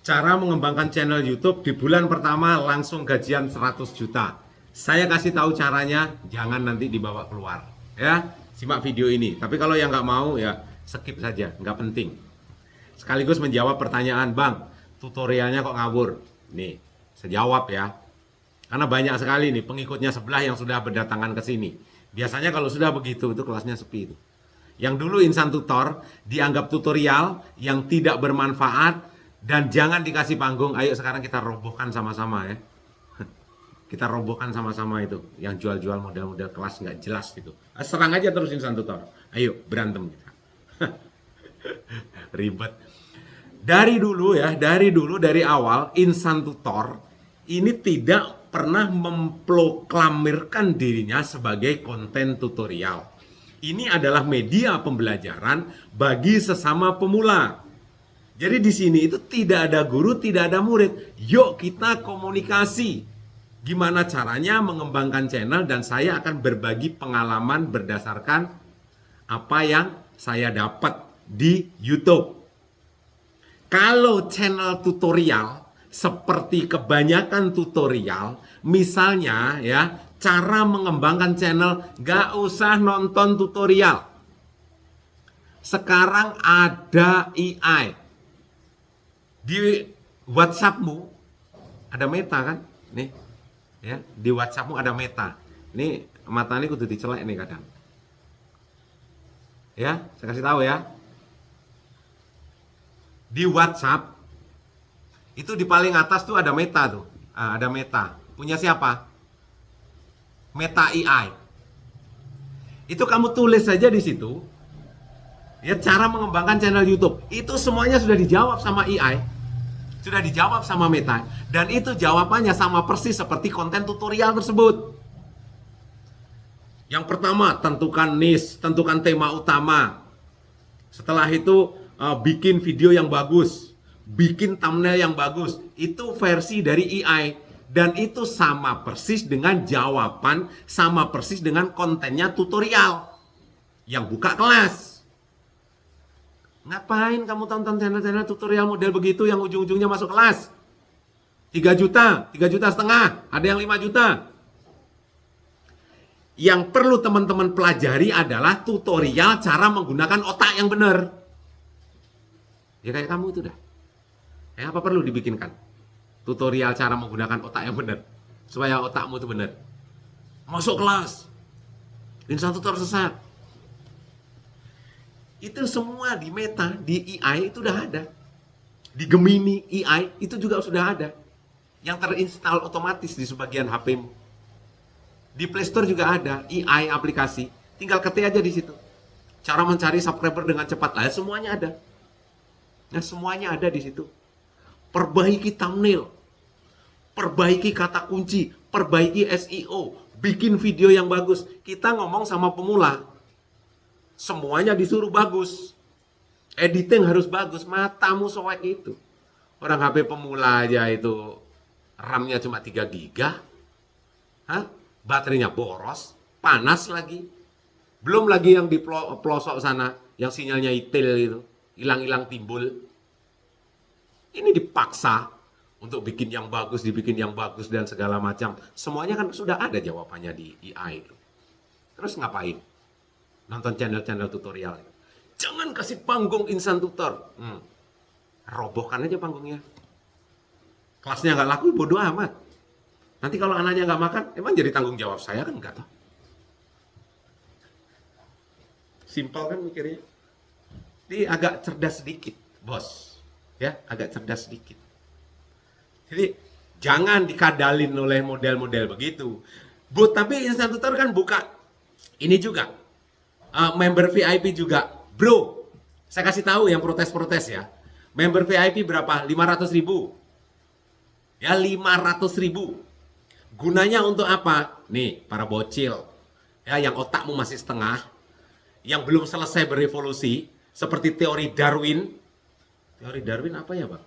Cara mengembangkan channel YouTube di bulan pertama langsung gajian 100 juta. Saya kasih tahu caranya, jangan nanti dibawa keluar. Ya, simak video ini. Tapi kalau yang nggak mau ya skip saja, nggak penting. Sekaligus menjawab pertanyaan, Bang, tutorialnya kok ngawur? Nih, saya jawab ya. Karena banyak sekali nih pengikutnya sebelah yang sudah berdatangan ke sini. Biasanya kalau sudah begitu, itu kelasnya sepi itu. Yang dulu Insan Tutor dianggap tutorial yang tidak bermanfaat dan jangan dikasih panggung. Ayo sekarang kita robohkan sama-sama ya. Kita robohkan sama-sama itu. Yang jual-jual model-model kelas nggak jelas gitu. Serang aja terus Insan Tutor. Ayo berantem kita. Ribet. Dari dulu ya, dari awal Insan Tutor ini tidak pernah memproklamirkan dirinya sebagai konten tutorial. Ini adalah media pembelajaran bagi sesama pemula. Jadi di sini itu tidak ada guru, tidak ada murid. Yuk kita komunikasi. Gimana caranya mengembangkan channel dan saya akan berbagi pengalaman berdasarkan apa yang saya dapat di YouTube. Kalau channel tutorial seperti kebanyakan tutorial, misalnya ya, cara mengembangkan channel, gak usah nonton tutorial. Sekarang ada AI. Di WhatsAppmu ada Meta kan? Nih, ya, di WhatsAppmu ada Meta. Ini mata ini kudu dicelek nih kadang. Ya, saya kasih tahu ya. Di WhatsApp itu di paling atas tuh ada Meta tuh. Ada Meta. Punya siapa? Meta AI. Itu kamu tulis saja di situ. Ya, cara mengembangkan channel YouTube. Itu semuanya sudah dijawab sama AI. Sudah dijawab sama Meta. Dan itu jawabannya sama persis seperti konten tutorial tersebut. Yang pertama, tentukan niche, tentukan tema utama. Setelah itu, bikin video yang bagus. Bikin thumbnail yang bagus. Itu versi dari AI. Dan itu sama persis dengan jawaban, sama persis dengan kontennya tutorial. Yang buka kelas. Ngapain kamu tonton channel-channel tutorial model begitu yang ujung-ujungnya masuk kelas? 3 juta, 3 juta setengah, ada yang 5 juta. Yang perlu teman-teman pelajari adalah tutorial cara menggunakan otak yang benar. Ya kayak kamu itu dah. Apa perlu dibikinkan? Tutorial cara menggunakan otak yang benar. Supaya otakmu itu benar. Masuk kelas. Insan Tutor sesat. Itu semua di Meta, di AI itu udah ada. Di Gemini AI itu juga sudah ada. Yang terinstall otomatis di sebagian HP-mu. Di Play Store juga ada AI aplikasi. Tinggal ketik aja di situ. Cara mencari subscriber dengan cepat. Lah, semuanya ada. Nah, semuanya ada di situ. Perbaiki thumbnail. Perbaiki kata kunci. Perbaiki SEO. Bikin video yang bagus. Kita ngomong sama pemula. Semuanya disuruh bagus. Editing harus bagus. Matamu soek itu. Orang HP pemula aja itu RAM-nya cuma 3 giga. Hah? Baterainya boros. Panas lagi. Belum lagi yang di pelosok sana. Yang sinyalnya itil itu. Hilang-hilang timbul. Ini dipaksa untuk bikin yang bagus, dibikin yang bagus dan segala macam. Semuanya kan sudah ada jawabannya di AI itu. Terus ngapain? Nonton channel-channel tutorial. Jangan kasih panggung Insan Tutor. Robohkan aja panggungnya. Kelasnya nggak laku, bodoh amat. Nanti kalau anaknya nggak makan, emang jadi tanggung jawab saya kan nggak toh? Simpel kan mikirnya. Jadi agak cerdas sedikit, bos. Ya, agak cerdas sedikit. Jadi jangan dikadalin oleh model-model begitu. Tapi Insan Tutor kan buka ini juga. Member VIP juga. Bro, saya kasih tahu yang protes-protes ya. Member VIP berapa? 500.000. Ya, 500.000. Gunanya untuk apa? Nih, para bocil. Ya, yang otakmu masih setengah. Yang belum selesai berevolusi. Seperti teori Darwin. Teori Darwin apa ya, Bang?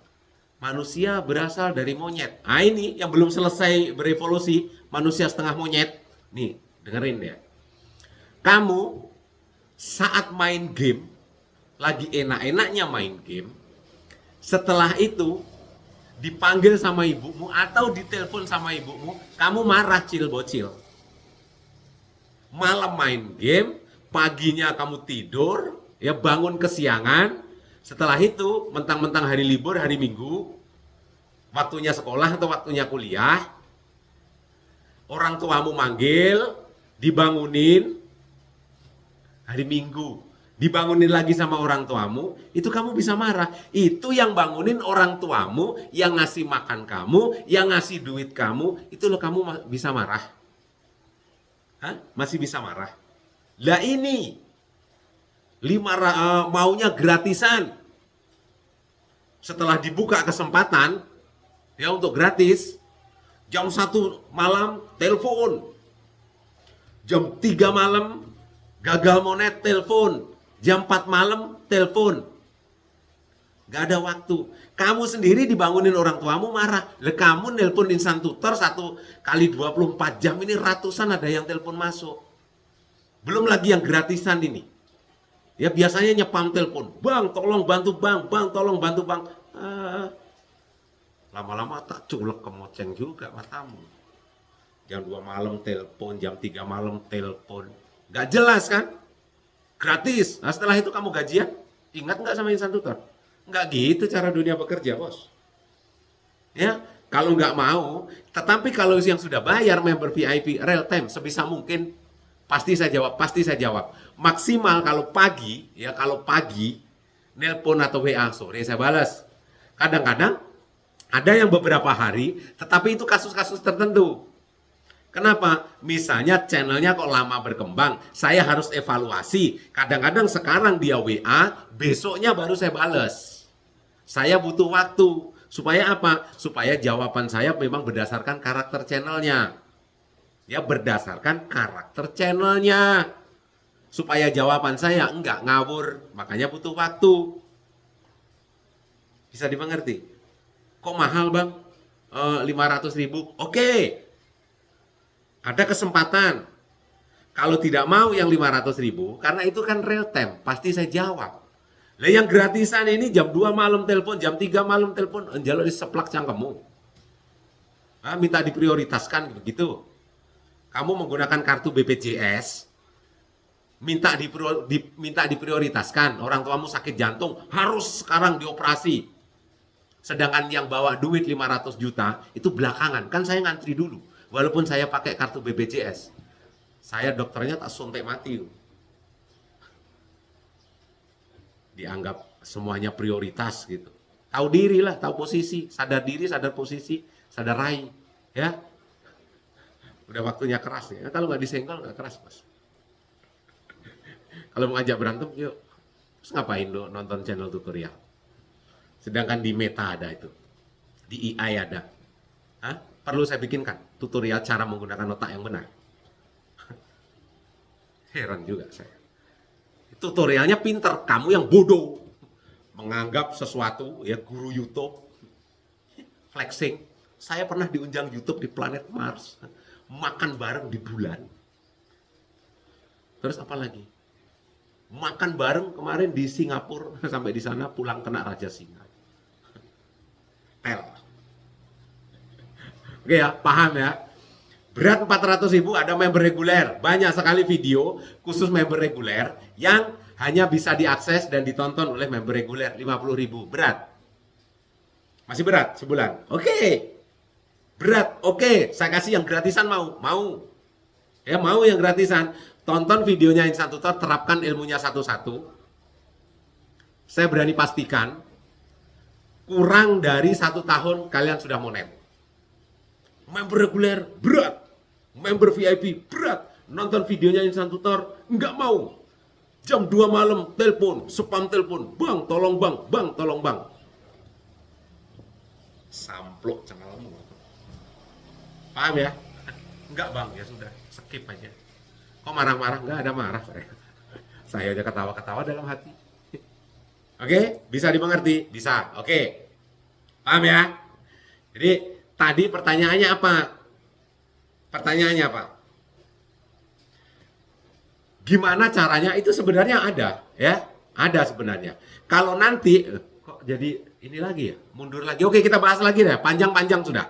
Manusia berasal dari monyet. Ini yang belum selesai berevolusi. Manusia setengah monyet. Nih, dengerin ya. Kamu saat main game, lagi enak-enaknya main game, setelah itu dipanggil sama ibumu atau ditelepon sama ibumu, kamu marah cil bocil. Malam main game, paginya kamu tidur, ya bangun kesiangan. Setelah itu, mentang-mentang hari libur, hari Minggu, waktunya sekolah atau waktunya kuliah, orang tuamu manggil, dibangunin, hari Minggu, dibangunin lagi sama orang tuamu, itu kamu bisa marah. Itu yang bangunin orang tuamu, yang ngasih makan kamu, yang ngasih duit kamu, itu loh kamu bisa marah. Hah? Masih bisa marah. Lah ini maunya gratisan. Setelah dibuka kesempatan ya untuk gratis, jam 1 malam telepon, jam 3 malam gagal monet telepon, jam 4 malam telepon. Gak ada waktu. Kamu sendiri dibangunin orang tuamu marah. Lah kamu nelpon insan tutor 1 kali 24 jam ini ratusan ada yang telepon masuk. Belum lagi yang gratisan ini. Ya biasanya nyepam telepon. Bang, tolong bantu bang. Bang, tolong bantu bang. Lama-lama tak culek kemoceng juga matamu. Jam 2 malam telepon, jam 3 malam telepon. Gak jelas kan? Gratis. Nah setelah itu kamu gajian. Ingat nggak sama insan tutor? Nggak gitu cara dunia bekerja, bos. Ya, kalau nggak mau, tetapi kalau yang sudah bayar member VIP real time, sebisa mungkin pasti saya jawab. Maksimal kalau pagi, ya kalau pagi, nelpon atau WA, sore saya balas. Kadang-kadang ada yang beberapa hari, tetapi itu kasus-kasus tertentu. Kenapa? Misalnya channelnya kok lama berkembang, saya harus evaluasi. Kadang-kadang sekarang dia WA, besoknya baru saya balas. Saya butuh waktu. Supaya apa? Supaya jawaban saya memang berdasarkan karakter channelnya. Ya berdasarkan karakter channelnya. Supaya jawaban saya enggak ngawur. Makanya butuh waktu. Bisa dimengerti? Kok mahal bang? 500.000. Oke. Ada kesempatan. Kalau tidak mau yang 500.000, karena itu kan real time, pasti saya jawab. Lah yang gratisan ini jam 2 malam telepon, jam 3 malam telepon, enjalo diseplak cangkemmu. Minta diprioritaskan begitu. Kamu menggunakan kartu BPJS, minta diprioritaskan. Orang tuamu sakit jantung, harus sekarang dioperasi. Sedangkan yang bawa duit 500 juta, itu belakangan. Kan saya ngantri dulu. Walaupun saya pakai kartu BPJS. Saya dokternya tak suntik mati. Dianggap semuanya prioritas gitu. Tahu diri lah, tahu posisi, sadar diri, sadar posisi, sadar raih, ya. Udah waktunya keras ya. Kalau nggak disenggol nggak keras, Mas. Kalau mau ngajak berantem, yuk. Terus ngapain lo nonton channel tutorial? Sedangkan di Meta ada itu, di AI ada. Perlu saya bikinkan tutorial cara menggunakan otak yang benar. Heran juga saya. Tutorialnya pinter, kamu yang bodoh menganggap sesuatu ya guru YouTube flexing. Saya pernah diundang YouTube di planet Mars, makan bareng di bulan. Terus apa lagi? Makan bareng kemarin di Singapura, sampai di sana pulang kena raja singa. Tel. Oke ya, paham ya? Berat 400.000 ada member reguler. Banyak sekali video khusus member reguler yang hanya bisa diakses dan ditonton oleh member reguler. 50.000. Berat. Masih berat sebulan. Oke. Berat. Oke. Saya kasih yang gratisan mau. Mau. Ya mau yang gratisan. Tonton videonya Insan Tutor. Terapkan ilmunya satu-satu. Saya berani pastikan. Kurang dari 1 tahun kalian sudah monet. Member reguler berat. Member VIP berat. Nonton videonya Insan Tutor nggak mau. Jam 2 malam telepon, spam telepon. Bang, tolong bang. Bang, tolong bang. Samplok cengalmu. Paham ya? Enggak bang, ya sudah. Skip aja. Kok marah-marah? Nggak ada marah saya. Saya aja ketawa-ketawa dalam hati. Oke? Bisa dimengerti? Bisa. Oke. Paham ya? Jadi tadi pertanyaannya apa? Pertanyaannya apa? Gimana caranya? Itu sebenarnya ada, ya. Ada sebenarnya. Kalau nanti kok jadi ini lagi ya, mundur lagi. Oke, kita bahas lagi deh, panjang-panjang sudah.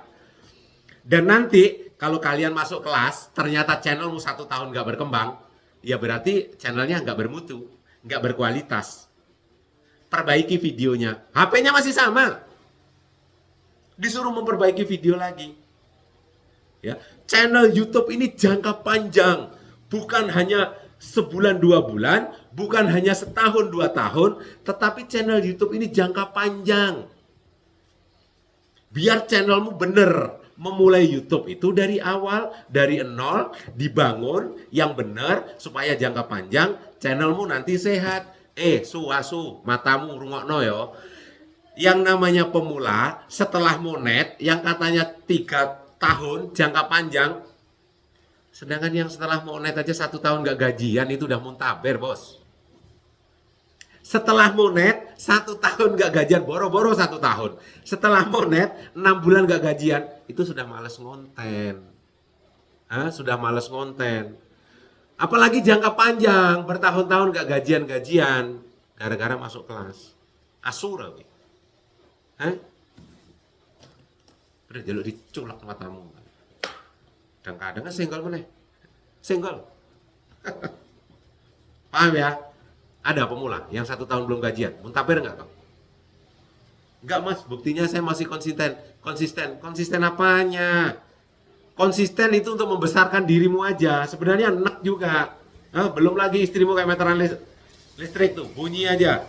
Dan nanti kalau kalian masuk kelas, ternyata channelmu 1 tahun nggak berkembang, ya berarti channelnya nggak bermutu, nggak berkualitas. Perbaiki videonya, HP-nya masih sama, disuruh memperbaiki video lagi. Ya, channel YouTube ini jangka panjang, bukan hanya sebulan 2 bulan, bukan hanya setahun 2 tahun, tetapi channel YouTube ini jangka panjang. Biar channelmu bener, memulai YouTube itu dari awal, dari nol, dibangun yang benar supaya jangka panjang channelmu nanti sehat. Suasu, matamu rungokno yo. Yang namanya pemula setelah monet yang katanya 3 tahun jangka panjang, sedangkan yang setelah monet aja 1 tahun gak gajian itu udah muntaber, bos. Setelah monet 1 tahun gak gajian, boro-boro 1 tahun. Setelah monet 6 bulan gak gajian, itu sudah males ngonten. Sudah males ngonten. Apalagi jangka panjang, bertahun-tahun gak gajian-gajian, gara-gara masuk kelas. Asura, we. Udah jaluk diculak matamu. Kadang-kadang kan senggol meneh. Senggol. Paham ya? Ada pemula yang 1 tahun belum gajian. Muntaber enggak kau? Enggak, Mas, buktinya saya masih konsisten. Konsisten apanya? Konsisten itu untuk membesarkan dirimu aja. Sebenarnya enak juga. Belum lagi istrimu kayak meteran listrik tuh, bunyi aja.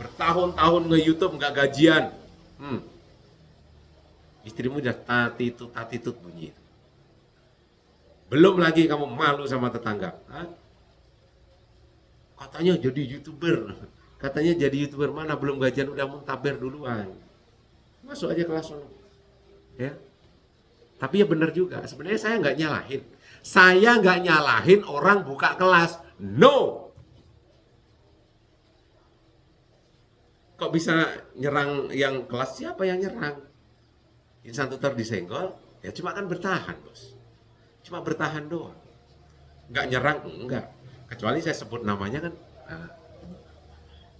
Bertahun-tahun nge-YouTube enggak gajian. Istrimu udah tatitut bunyi. Belum lagi kamu malu sama tetangga. Katanya jadi YouTuber. Mana belum gajian udah muntaber duluan. Masuk aja kelas lo. Ya. Tapi ya benar juga. Sebenarnya saya nggak nyalahin. Saya nggak nyalahin orang buka kelas. No. Kok bisa nyerang yang kelas? Siapa yang nyerang? Insan tutor disenggol, ya cuma kan bertahan, bos. Cuma bertahan doang. Nggak nyerang, enggak. Kecuali saya sebut namanya kan,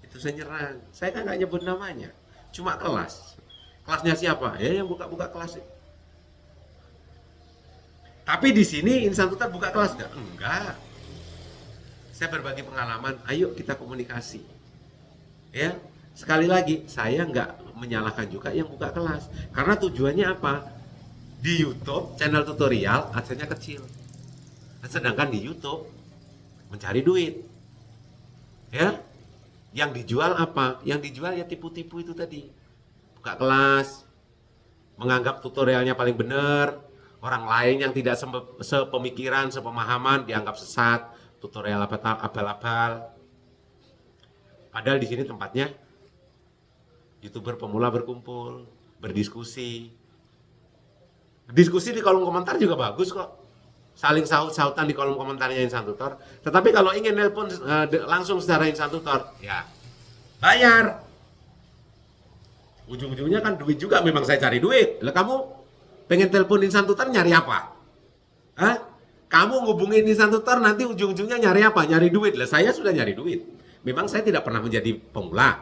itu saya nyerang. Saya kan nggak nyebut namanya. Cuma kelas. Kelasnya siapa? Ya yang buka-buka kelas. Tapi di sini insan tutor buka kelas nggak? Enggak. Saya berbagi pengalaman, ayo kita komunikasi. Ya, sekali lagi, saya nggak menyalahkan juga yang buka kelas. Karena tujuannya apa? Di YouTube, channel tutorial, adsense-nya kecil. Sedangkan di YouTube, mencari duit. Ya, yang dijual apa? Yang dijual ya tipu-tipu itu tadi. Buka kelas, menganggap tutorialnya paling benar. Orang lain yang tidak sepemikiran, sepemahaman, dianggap sesat. Tutorial abal-abal. Padahal di sini tempatnya YouTuber pemula berkumpul, berdiskusi. Diskusi di kolom komentar juga bagus kok. Saling saut-sautan di kolom komentarnya insan tutor. Tetapi kalau ingin nelpon langsung secara insan tutor, ya bayar. Ujung-ujungnya kan duit juga, memang saya cari duit. Lah kamu pengen telepon insan tutor nyari apa? Kamu ngubungin insan tutor nanti ujung-ujungnya nyari apa? Nyari duit. Lah saya sudah nyari duit. Memang saya tidak pernah menjadi pemula.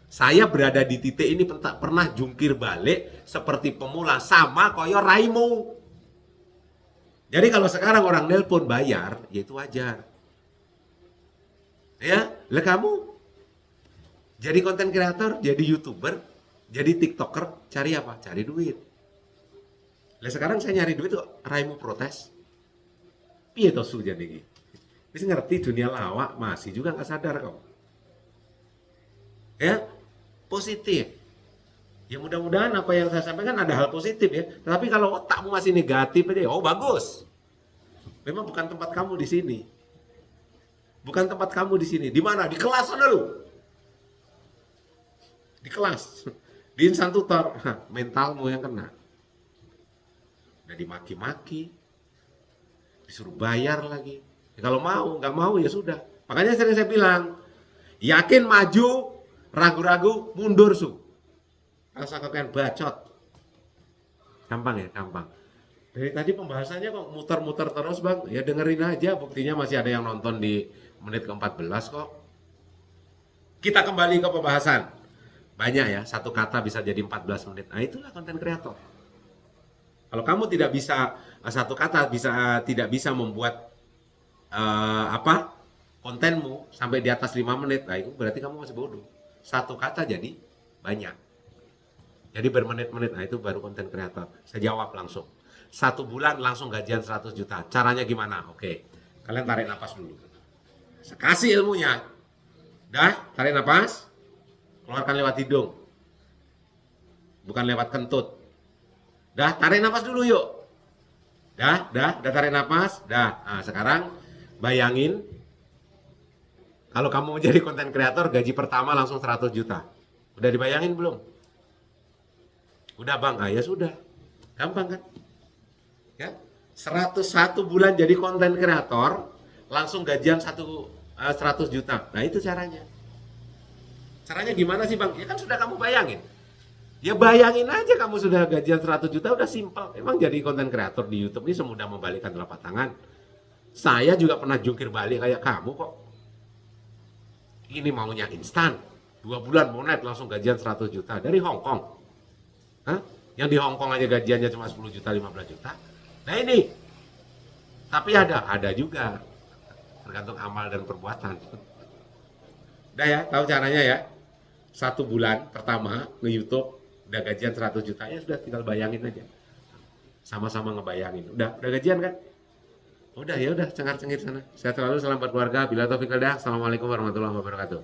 Saya berada di titik ini pernah jungkir balik seperti pemula sama koyo Raimu. Jadi kalau sekarang orang nelpon bayar, ya itu wajar. Ya, lah kamu jadi konten kreator, jadi YouTuber, jadi TikToker, cari apa? Cari duit. Lah sekarang saya nyari duit kok Raimu protes. Piye to su jadi iki? Wis ngerti dunia lawak, masih juga nggak sadar kok. Ya, positif. Ya mudah-mudahan apa yang saya sampaikan ada hal positif ya. Tapi kalau otakmu masih negatif aja, oh bagus. Memang bukan tempat kamu di sini. Bukan tempat kamu di sini. Di mana? Di kelas sana lu. Di kelas. Di insan tutor. Mentalmu yang kena. Udah dimaki-maki. Disuruh bayar lagi. Ya, kalau mau, nggak mau ya sudah. Makanya sering saya bilang, yakin maju, ragu-ragu, mundur su. Rasa kalian bacot. Gampang ya, gampang. Dari tadi pembahasannya kok muter-muter terus bang. Ya dengerin aja, buktinya masih ada yang nonton di menit ke-14 kok. Kita kembali ke pembahasan. Banyak ya, satu kata bisa jadi 14 menit. Nah, itulah konten kreator. Kalau kamu tidak bisa satu kata tidak bisa membuat kontenmu sampai di atas 5 menit, nah itu berarti kamu masih bodoh. Satu kata jadi banyak. Jadi bermenit-menit, nah itu baru konten kreator. Saya jawab langsung. 1 bulan langsung gajian 100 juta. Caranya gimana? Oke, kalian tarik nafas dulu. Saya kasih ilmunya. Dah, tarik nafas. Keluarkan lewat hidung. Bukan lewat kentut. Dah, tarik nafas dulu yuk. Dah tarik nafas. Dah, nah sekarang bayangin kalau kamu menjadi konten kreator, gaji pertama langsung 100 juta. Udah dibayangin belum? Udah bang, ya sudah. Gampang kan? Ya, 101 bulan jadi konten kreator, langsung gajian 100 juta. Nah itu caranya. Caranya gimana sih bang? Ya kan sudah kamu bayangin. Ya bayangin aja kamu sudah gajian 100 juta, udah simpel. Emang jadi konten kreator di YouTube ini semudah membalikkan telapak tangan. Saya juga pernah jungkir balik kayak kamu kok. Ini maunya instan. 2 bulan mau naik langsung gajian 100 juta dari Hong Kong. Hah? Yang di Hong Kong aja gajiannya cuma 10 juta, 15 juta. Nah ini. Tapi ada juga. Tergantung amal dan perbuatan. Udah ya, tahu caranya ya. 1 bulan pertama nge YouTube udah gajian 100 juta, ya sudah tinggal bayangin aja. Sama-sama ngebayangin. Udah gajian kan? Udah ya udah cengar-cengir sana. Sehat selalu, salam buat keluarga. Bila taufiq hidayah. Assalamualaikum warahmatullahi wabarakatuh.